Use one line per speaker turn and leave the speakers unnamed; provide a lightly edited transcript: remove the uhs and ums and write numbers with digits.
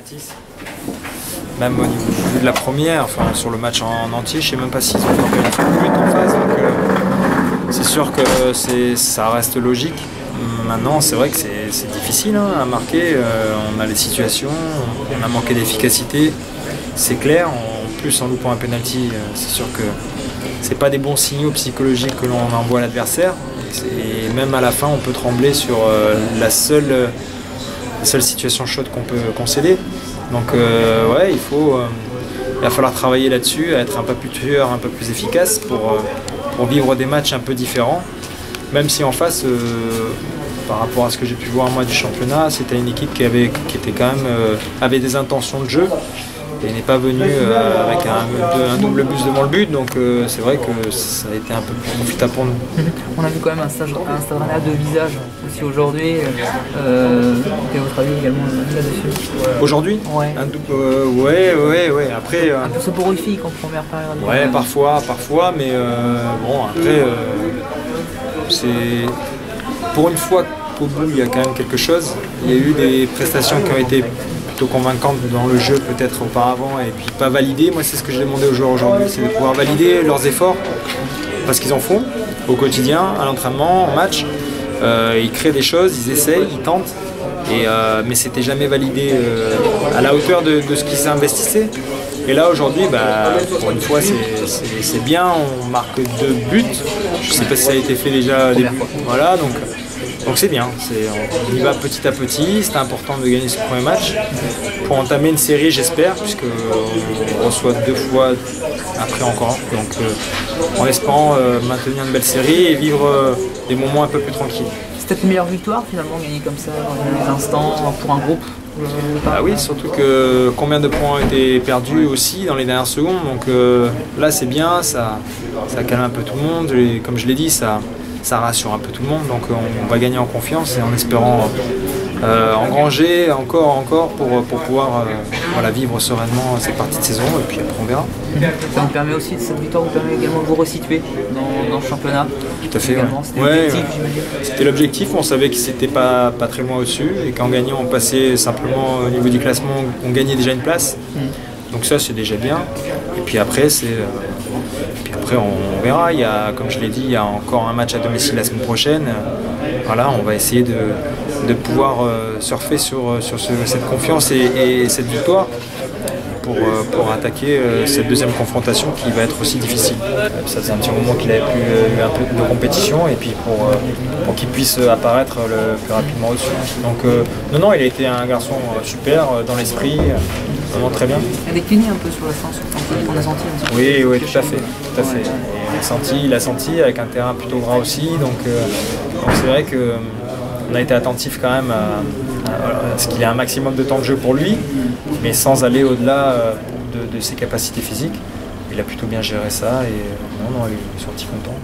expertise. Même au niveau de la première, enfin sur le match en entier, je ne sais même pas s'ils ont frappé la fin de but en face. Donc c'est sûr que ça reste logique. Maintenant, c'est vrai que c'est difficile à marquer. On a les situations, on a manqué d'efficacité, c'est clair. En plus, en loupant un penalty, c'est sûr que c'est pas des bons signaux psychologiques que l'on envoie à l'adversaire. Et même à la fin, on peut trembler sur la seule situation chaude qu'on peut concéder. Donc ouais, il va falloir travailler là-dessus, être un peu plus tueur, un peu plus efficace pour vivre des matchs un peu différents. Même si en face, par rapport à ce que j'ai pu voir moi du championnat, c'était une équipe qui était quand même avait des intentions de jeu et n'est pas venue avec un double but devant le but. Donc c'est vrai que ça a été un peu plus profitable pour nous.
On a vu quand même un Stade Rennais de visage aussi aujourd'hui. Quel est votre avis également là-dessus?
Aujourd'hui?
Ouais.
Ouais. Après,
un peu soporifique en première période.
Ouais, parfois, mais bon, après, c'est pour une fois qu'au bout il y a quand même quelque chose. Il y a eu des prestations qui ont été plutôt convaincantes dans le jeu peut-être auparavant et puis pas validées. Moi, c'est ce que j'ai demandé aux joueurs aujourd'hui, c'est de pouvoir valider leurs efforts parce qu'ils en font au quotidien, à l'entraînement, en match. Ils créent des choses, ils essayent, ils tentent. Mais c'était jamais validé à la hauteur de ce qu'ils s'investissaient. Et là aujourd'hui, pour une fois c'est bien, on marque 2 buts. Je ne sais pas si ça a été fait déjà des buts. Voilà, donc c'est bien. On y va petit à petit. C'était important de gagner ce premier match pour entamer une série, j'espère, puisqu'on reçoit 2 fois après encore. Donc en espérant maintenir une belle série et vivre des moments un peu plus tranquilles.
C'est peut-être une meilleure victoire finalement, gagner comme ça dans les instants pour un groupe.
Ah oui, surtout que combien de points ont été perdus aussi dans les dernières secondes. Donc là c'est bien, ça calme un peu tout le monde. Et comme je l'ai dit, ça rassure un peu tout le monde. Donc on va gagner en confiance et en espérant engranger encore pour pouvoir vivre sereinement cette partie de saison. Et puis après on verra.
Ça vous permet aussi, cette victoire vous permet également de vous resituer dans le championnat.
Tout à fait. C'était l'objectif, on savait que c'était pas très loin au-dessus et qu'en gagnant on passait simplement au niveau du classement, on gagnait déjà une place. Donc ça c'est déjà bien. Et puis après on verra. Comme je l'ai dit, il y a encore un match à domicile la semaine prochaine. Voilà, on va essayer de pouvoir surfer sur cette confiance et cette victoire pour attaquer cette deuxième confrontation qui va être aussi difficile. Ça faisait un petit moment qu'il avait plus eu un peu de compétition et puis pour qu'il puisse apparaître le plus rapidement au-dessus. Donc non, il a été un garçon super dans l'esprit, vraiment très bien.
Il a décliné un peu sur la fin, on a senti.
Oui, tout à fait. Il a senti avec un terrain plutôt gras aussi, donc c'est vrai qu'on a été attentif quand même à ce qu'il ait un maximum de temps de jeu pour lui, mais sans aller au-delà de ses capacités physiques. Il a plutôt bien géré ça et il est sorti content.